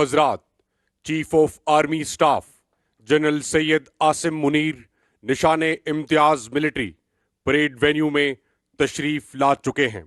حضرات، chief of army staff general Syed Asim Munir Nishan Imtiaz military parade venue میں تشریف لا چکے ہیں۔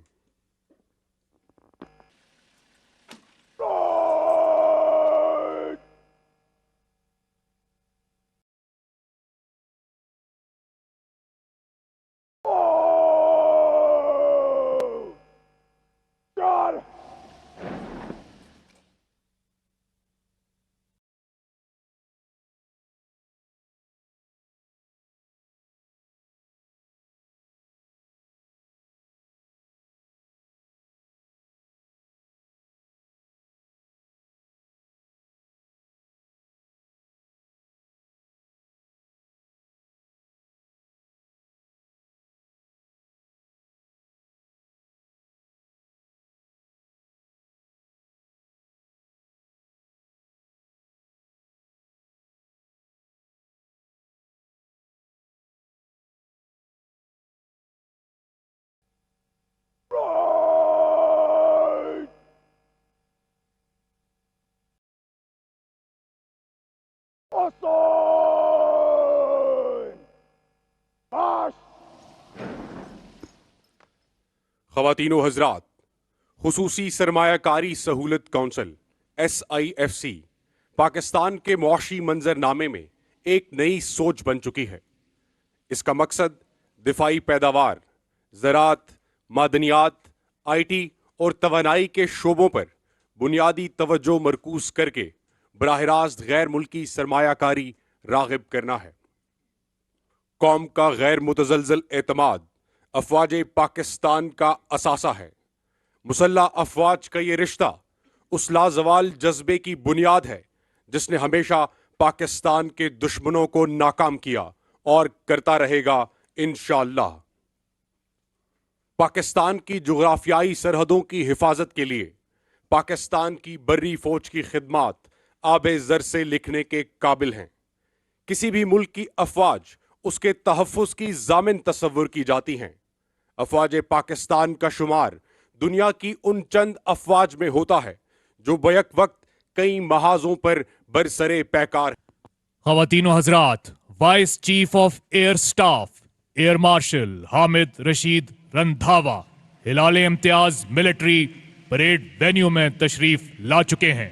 خواتین و حضرات، خصوصی سرمایہ کاری سہولت کونسل SIFC پاکستان کے معاشی منظر نامے میں ایک نئی سوچ بن چکی ہے۔ اس کا مقصد دفاعی پیداوار، زراعت، معدنیات، IT اور توانائی کے شعبوں پر بنیادی توجہ مرکوز کر کے براہ راست غیر ملکی سرمایہ کاری راغب کرنا ہے۔ قوم کا غیر متزلزل اعتماد افواج پاکستان کا اثاثہ ہے۔ مسلح افواج کا یہ رشتہ اس لازوال جذبے کی بنیاد ہے جس نے ہمیشہ پاکستان کے دشمنوں کو ناکام کیا اور کرتا رہے گا انشاءاللہ۔ پاکستان کی جغرافیائی سرحدوں کی حفاظت کے لیے پاکستان کی بری فوج کی خدمات آب زر سے لکھنے کے قابل ہیں۔ کسی بھی ملک کی افواج اس کے تحفظ کی ضامن تصور کی جاتی ہیں۔ افواج پاکستان کا شمار دنیا کی ان چند افواج میں ہوتا ہے جو بیک وقت کئی محاذوں پر برسرے پیکار ہیں۔ خواتین و حضرات، vice chief of air staff air marshal Hamid Rashid Randhawa Hilal Imtiaz military parade venue میں تشریف لا چکے ہیں۔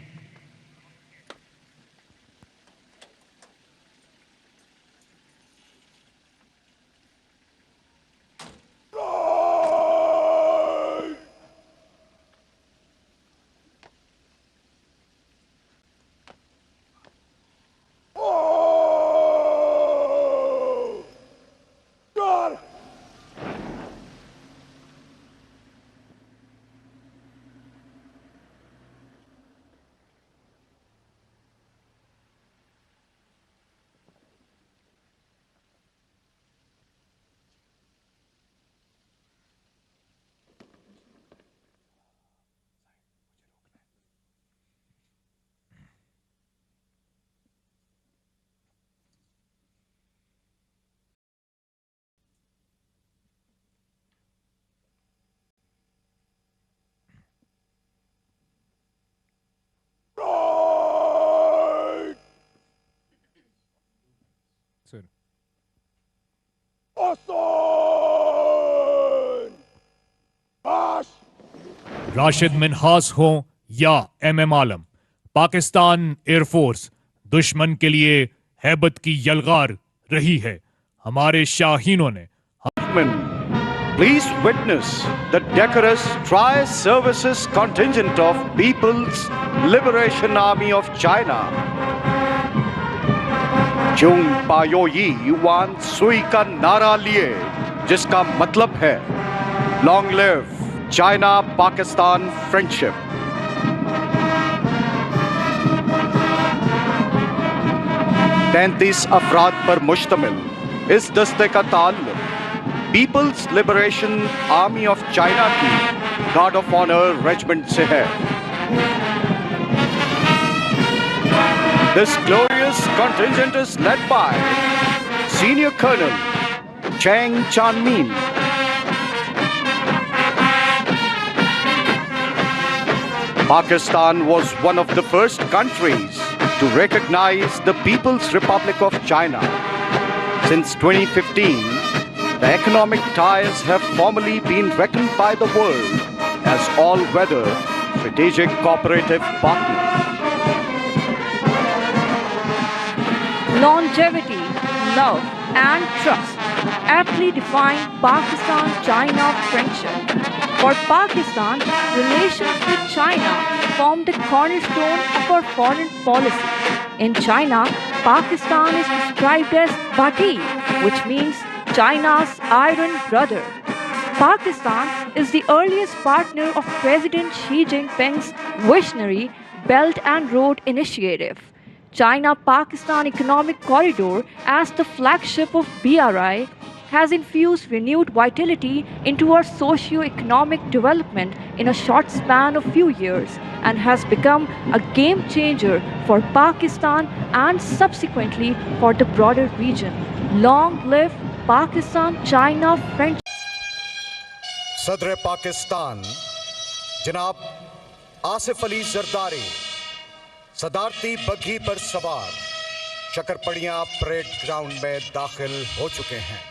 راشد منہاس ہوں یا MM عالم، پاکستان ایئر فورس دشمن کے لیے ہیبت کی یلغار رہی ہے۔ ہمارے شاہینوں نے Please witness the decorous Tri-Services Contingent of People's Liberation Army of China. Chung Payo Yi Wan Sui کا نعرہ لیے جس کا مطلب ہے Long live China Pakistan friendship. تینتیس افراد پر مشتمل اس دستے کا تعلق Peoples liberation army of China کی گارڈ آف آنر ریجمنٹ سے ہے۔ This glorious contingent is led by Senior Colonel Cheng Chanmin. Pakistan was one of the first countries to recognize the People's Republic of China. Since 2015, the economic ties have formally been reckoned by the world as all-weather strategic cooperative partners. Longevity, love, and trust aptly define Pakistan-China friendship. For Pakistan, relations with China form the cornerstone of our foreign policy. In China, Pakistan is described as Bhati, which means China's iron brother. Pakistan is the earliest partner of President Xi Jinping's visionary Belt and Road Initiative. China-Pakistan Economic Corridor, as the flagship of BRI, has infused renewed vitality into our socio-economic development in a short span of few years and has become a game changer for Pakistan and subsequently for the broader region. Long live Pakistan-China friendship. صدر پاکستان جناب آصف علی زرداری صدارتی بگھی پر سوار شکرپڑیاں parade ground میں داخل ہو چکے ہیں.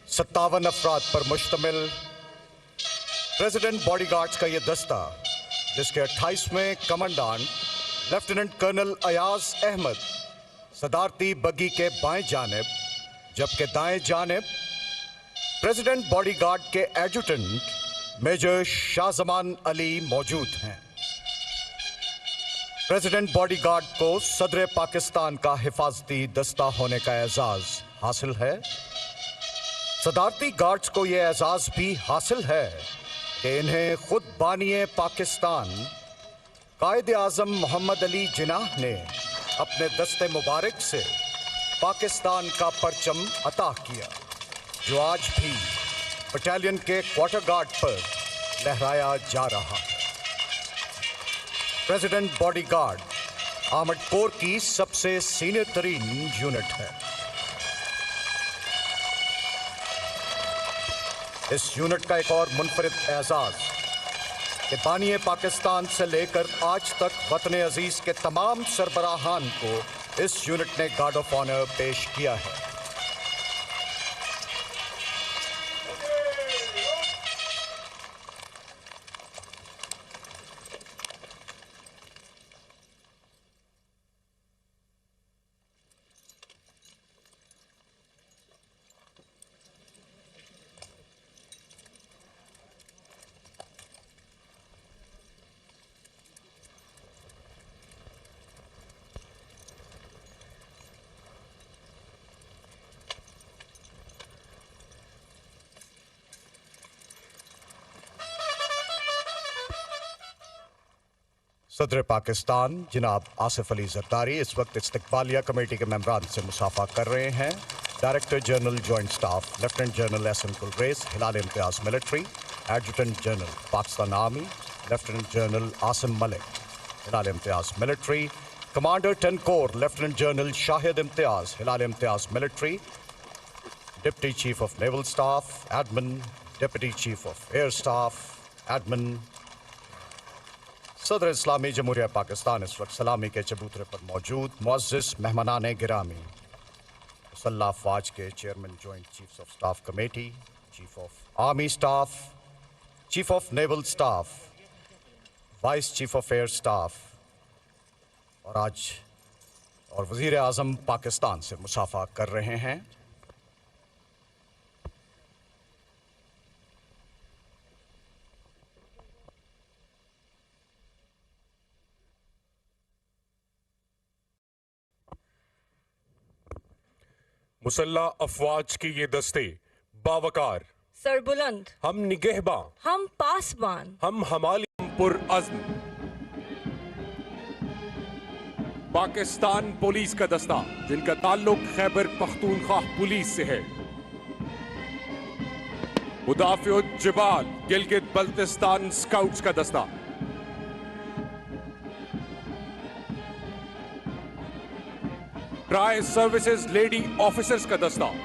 ستاون افراد پر مشتمل پریزیڈنٹ باڈی گارڈز کا یہ دستہ، جس کے 28ویں کمانڈانٹ لیفٹیننٹ کرنل ایاز احمد صدارتی بگی کے بائیں جانب جبکہ دائیں جانب پریزیڈنٹ باڈی گارڈ کے ایڈجوٹنٹ میجر شاہ زمان علی موجود ہیں. پریزیڈنٹ باڈی گارڈ کو صدر پاکستان کا حفاظتی دستہ ہونے کا اعزاز حاصل ہے. صدارتی گارڈز کو یہ اعزاز بھی حاصل ہے کہ انہیں خود بانی پاکستان قائد اعظم محمد علی جناح نے اپنے دست مبارک سے پاکستان کا پرچم عطا کیا، جو آج بھی بٹالین کے کوارٹر گارڈ پر لہرایا جا رہا ہے. پریزیڈنٹ باڈی گارڈ آرمڈ کور کی سب سے سینئر ترین یونٹ ہے. اس یونٹ کا ایک اور منفرد اعزاز کہ بانی پاکستان سے لے کر آج تک وطن عزیز کے تمام سربراہان کو اس یونٹ نے گارڈ آف آنر پیش کیا ہے. صدر پاکستان جناب آصف علی زرداری اس وقت استقبالیہ کمیٹی کے ممبران سے مصافحہ کر رہے ہیں. Director general joint staff lieutenant general S M کلریز Hilal Imtiaz military, adjutant general Pakistan army lieutenant general Asim Malik Hilal Imtiaz military, commander 10 corps lieutenant general Shahid Imtiaz Hilal Imtiaz military, deputy chief of naval staff admin, deputy chief of air staff admin. صدر اسلامی جمہوریہ پاکستان اس وقت سلامی کے چبوترے پر موجود. معزز مہمانان گرامی، مسلح افواج کے chairman joint chiefs of staff committee, chief of army staff, chief of naval staff, voice chief of air staff اور وزیر اعظم پاکستان سے مصافحہ کر رہے ہیں. مسلح افواج کے یہ دستے باوقار سربلند، ہم نگہباں، ہم پاسبان، ہم حمالی، ہم پرعزم۔ پاکستان پولیس کا دستہ جن کا تعلق خیبر پختونخوا پولیس سے ہے، مدافع الجبال گلگت بلتستان سکاؤٹس کا دستہ، ٹرائی سروسز لیڈی آفیسرز کا دستہ،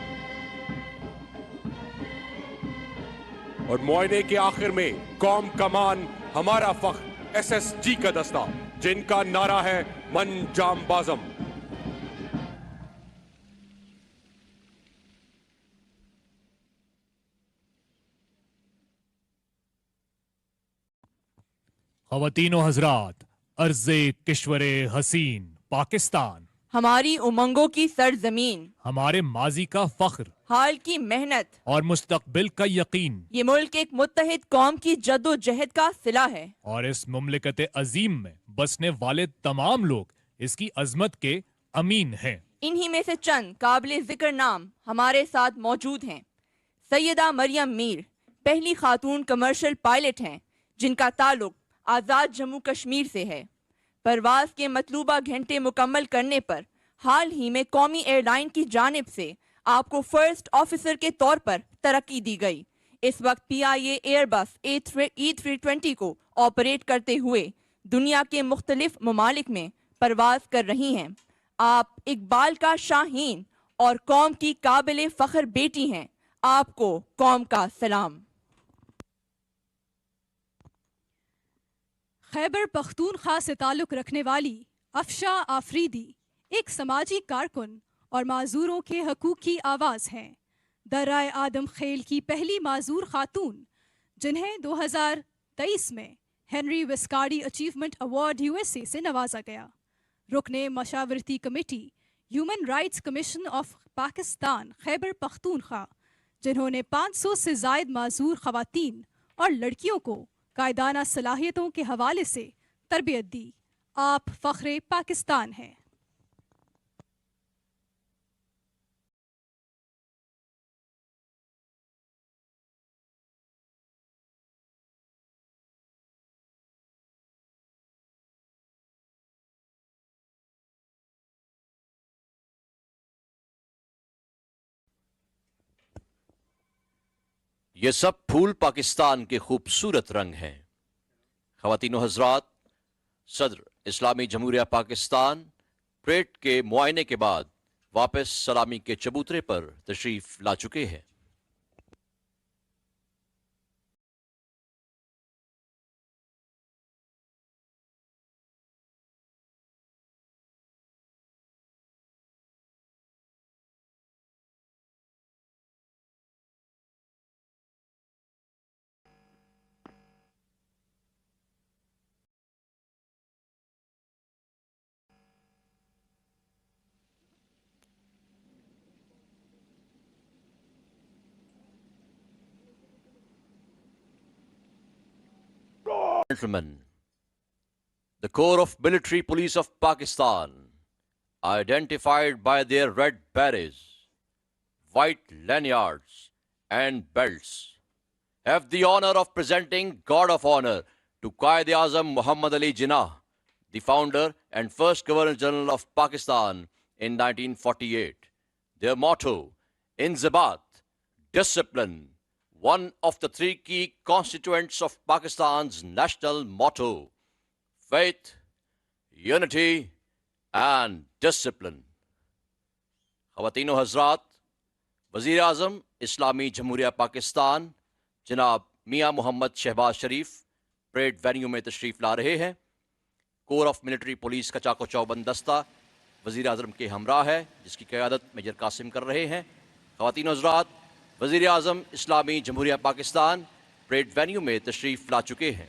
اور معائنے کے آخر میں قوم کمان ہمارا فخر SSG کا دستہ جن کا نعرہ ہے من جام بازم۔ خواتین و حضرات، ارض کشور حسین پاکستان، ہماری امنگوں کی سرزمین، ہمارے ماضی کا فخر حال کی محنت اور مستقبل کا یقین، یہ ملک ایک متحد قوم کی جد و جہد کا صلہ ہے، اور اس مملکت عظیم میں بسنے والے تمام لوگ اس کی عظمت کے امین ہیں۔ انہی میں سے چند قابل ذکر نام ہمارے ساتھ موجود ہیں۔ سیدہ مریم میر پہلی خاتون کمرشل پائلٹ ہیں جن کا تعلق آزاد جموں کشمیر سے ہے۔ پرواز کے مطلوبہ گھنٹے مکمل کرنے پر حال ہی میں قومی ایئر لائن کی جانب سے آپ کو فرسٹ آفیسر کے طور پر ترقی دی گئی۔ اس وقت PIA ایئر بس E320 کو آپریٹ کرتے ہوئے دنیا کے مختلف ممالک میں پرواز کر رہی ہیں۔ آپ اقبال کا شاہین اور قوم کی قابل فخر بیٹی ہیں۔ آپ کو قوم کا سلام۔ خیبر پختونخوا سے تعلق رکھنے والی افشا آفریدی ایک سماجی کارکن اور معذوروں کے حقوق کی آواز ہیں۔ درائے آدم خیل کی پہلی معذور خاتون جنہیں 2023 میں Henry Viscardi achievement award USA سے نوازا گیا۔ رکن مشاورتی کمیٹی human rights commission of Pakistan Khyber Pakhtunkhwa, جنہوں نے 500 سے زائد معذور خواتین اور لڑکیوں کو قائدانہ صلاحیتوں کے حوالے سے تربیت دی۔ آپ فخر پاکستان ہیں۔ یہ سب پھول پاکستان کے خوبصورت رنگ ہیں۔ خواتین و حضرات، صدر اسلامی جمہوریہ پاکستان پریڈ کے معائنے کے بعد واپس سلامی کے چبوترے پر تشریف لا چکے ہیں۔ Gentlemen, the Corps of Military Police of Pakistan, identified by their red berets, white lanyards, and belts, have the honor of presenting Guard of Honor to Quaid-e-Azam Muhammad Ali Jinnah, the founder and first Governor General of Pakistan in 1948. Their motto, Inzibat, discipline, one of the three key constituents of Pakistan's national motto, faith, unity, and discipline. خواتین و حضرات، وزیر اعظم اسلامی جمہوریہ پاکستان جناب میاں محمد شہباز شریف parade venue میں تشریف لا رہے ہیں۔ کور آف ملٹری پولیس کا چاق و چوبند دستہ وزیر اعظم کے ہمراہ ہے، جس کی قیادت میجر قاسم کر رہے ہیں۔ خواتین و حضرات، وزیر اعظم اسلامی جمہوریہ پاکستان پریڈ وینیو میں تشریف لا چکے ہیں۔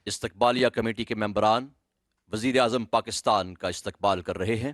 استقبالیہ کمیٹی کے ممبران وزیر اعظم پاکستان کا استقبال کر رہے ہیں۔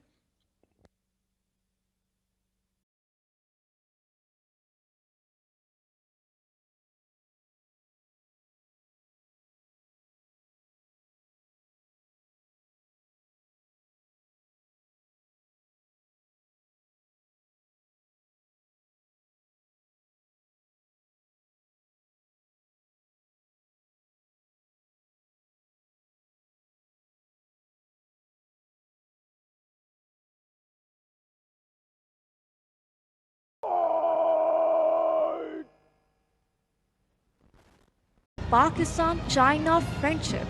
Pakistan-China friendship.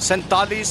47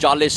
40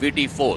VT4,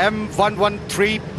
M113P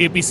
APC,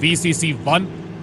VCC-1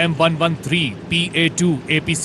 M113PA2 APC,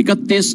31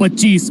25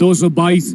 222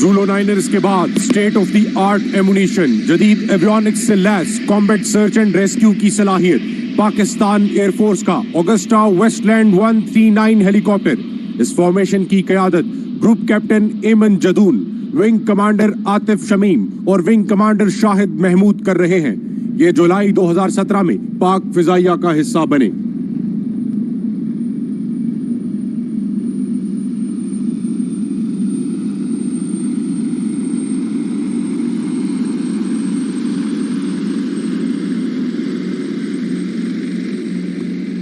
Zulu niners کے بعد state of the art ammunition, جدید ایویونکس سے لیس کامبیٹ سرچ اینڈ ریسکیو کی صلاحیت، پاکستان ایئر فورس کا آگسٹا ویسٹ لینڈ 139 ہیلی کاپٹر۔ اس فارمیشن کی قیادت group captain Aiman Jadoon, wing commander Atif Shamim اور ونگ کمانڈر شاہد محمود کر رہے ہیں۔ یہ جولائی 2017 میں پاک فضائیہ کا حصہ بنے۔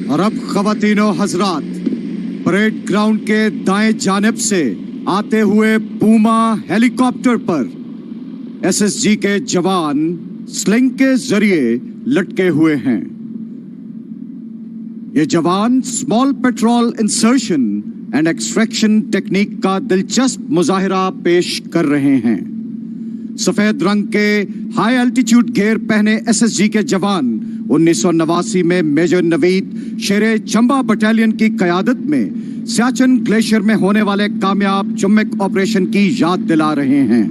اور اب خواتین و حضرات، پریڈ گراؤنڈ کے دائیں جانب سے آتے ہوئے پوما ہیلی کاپٹر پر ایس ایس جی کے جوان سلنگ کے ذریعے لٹکے ہوئے ہیں۔ یہ جوان small petrol insertion and extraction technique کا دلچسپ مظاہرہ پیش کر رہے ہیں۔ سفید رنگ کے ہائی الٹیٹیوڈ گیئر پہنے ایس ایس جی کے جوان 1989 میں میجر نوید شیر چمبا بٹالین کی قیادت میں سیاچن گلیشیر میں ہونے والے کامیاب چمک آپریشن کی یاد دلا رہے ہیں۔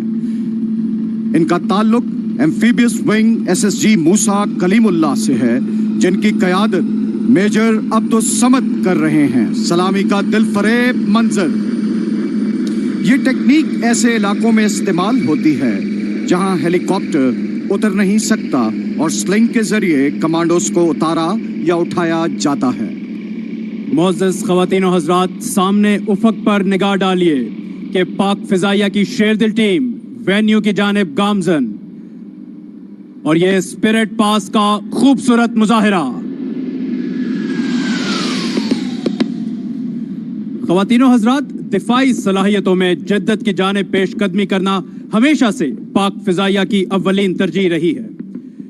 ان کا تعلق amphibious wing S S G Musa Kalim Allah سے ہے، جن کی قیادت میجر عبدالصمد کر رہے ہیں۔ سلامی کا دل فریب منظر۔ یہ ٹیکنیک ایسے علاقوں میں استعمال ہوتی ہے جہاں ہیلی کاپٹر اتر نہیں سکتا اور سلنگ کے ذریعے کمانڈوز کو اتارا یا اٹھایا جاتا ہے۔ معزز خواتین و حضرات، سامنے افق پر نگاہ ڈالیے کہ پاک فضائیہ کی شیر دل ٹیم وینیو کی جانب گامزن، اور یہ اسپرٹ پاس کا خوبصورت مظاہرہ۔ خواتین و حضرات، دفاعی صلاحیتوں میں جدت کی جانب پیش قدمی کرنا ہمیشہ سے پاک فضائیہ کی اولین ترجیح رہی ہے۔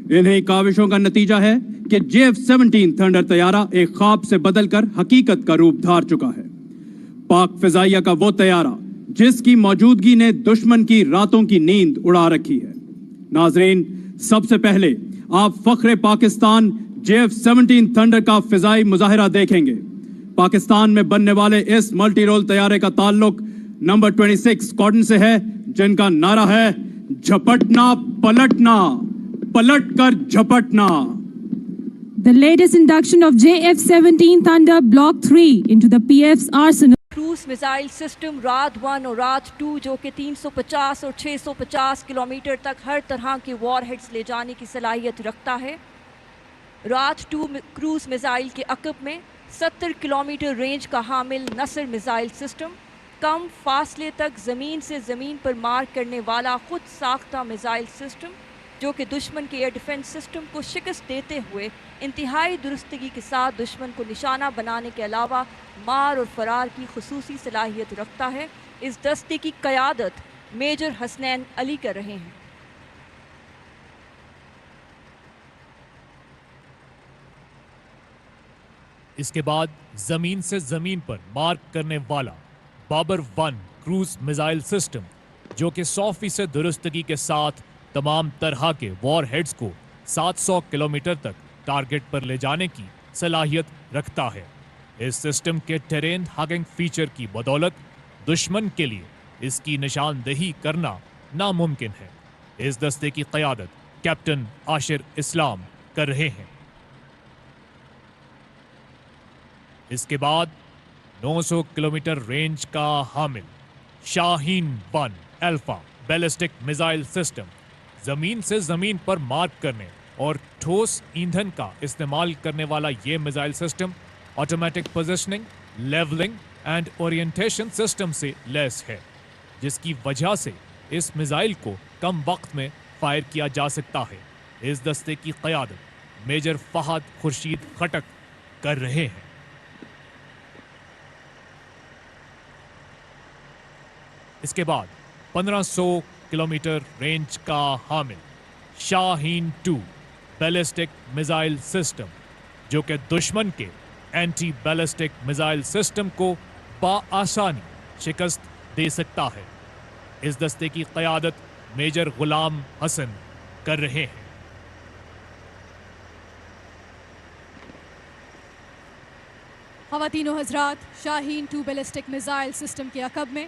انہی کاوشوں کا نتیجہ ہے کہ JF-17 تھنڈر طیارہ ایک خواب سے بدل کر حقیقت کا روپ دھار چکا ہے۔ پاک فضائیہ کا وہ طیارہ جس کی موجودگی نے دشمن کی راتوں کی نیند اڑا رکھی ہے۔ ناظرین، سب سے پہلے آپ فخر پاکستان JF-17 تھنڈر کا فضائی مظاہرہ دیکھیں گے۔ پاکستان میں بننے والے اس ملٹی رول طیارے کا تعلق نمبر 26 اسکواڈرن سے ہے، جن کا نعرہ ہے جھپٹنا پلٹنا، پلٹ کر جھپٹنا۔ The latest induction of JF-17 Thunder Block 3 into the PF's arsenal. Cruise missile system رات 1 اور رات 2 جو کہ 350 اور 650 کلومیٹر تک ہر طرح کے وار ہیڈز لے جانے کی صلاحیت رکھتا ہے۔ رات 2 کروز میزائل کے عقب میں 70 کلومیٹر رینج کا حامل نصر میزائل سسٹم، کم فاصلے تک زمین سے زمین پر مار کرنے والا خود ساختہ میزائل سسٹم، جو کہ دشمن کے ایئر ڈیفنس سسٹم کو شکست دیتے ہوئے انتہائی درستگی کے ساتھ دشمن کو نشانہ بنانے کے علاوہ مار اور فرار کی خصوصی صلاحیت رکھتا ہے۔ اس دستے کی قیادت میجر حسنین علی کر رہے ہیں۔ اس کے بعد زمین سے زمین پر مارک کرنے والا بابر 1 کروز میزائل سسٹم، جو کہ 100% درستگی کے ساتھ تمام طرح کے وار ہیڈز کو 700 کلومیٹر تک ٹارگٹ پر لے جانے کی صلاحیت رکھتا ہے۔ اس سسٹم کے ٹیرین ہاگنگ فیچر کی بدولت دشمن کے لیے اس کی نشاندہی کرنا ناممکن ہے۔ اس دستے کی قیادت کیپٹن عاشر اسلام کر رہے ہیں۔ اس کے بعد 900 کلومیٹر رینج کا حامل شاہین 1 الفا بیلسٹک میزائل سسٹم، زمین سے زمین پر مارک کرنے اور ٹھوس ایندھن کا استعمال کرنے والا یہ missile system automatic positioning, levelling and orientation system سے لیس ہے، جس کی وجہ سے اس میزائل کو کم وقت میں فائر کیا جا سکتا ہے۔ اس دستے کی قیادت میجر فہد خورشید خٹک کر رہے ہیں۔ اس کے بعد 1500 کلومیٹر رینج کا حامل شاہین 2 بیلسٹک میزائل سسٹم، جو کہ دشمن کے اینٹی بیلسٹک میزائل سسٹم کو بآسانی شکست دے سکتا ہے۔ اس دستے کی قیادت میجر غلام حسن کر رہے ہیں۔ خواتین و حضرات، شاہین 2 بیلسٹک میزائل سسٹم کے عقب میں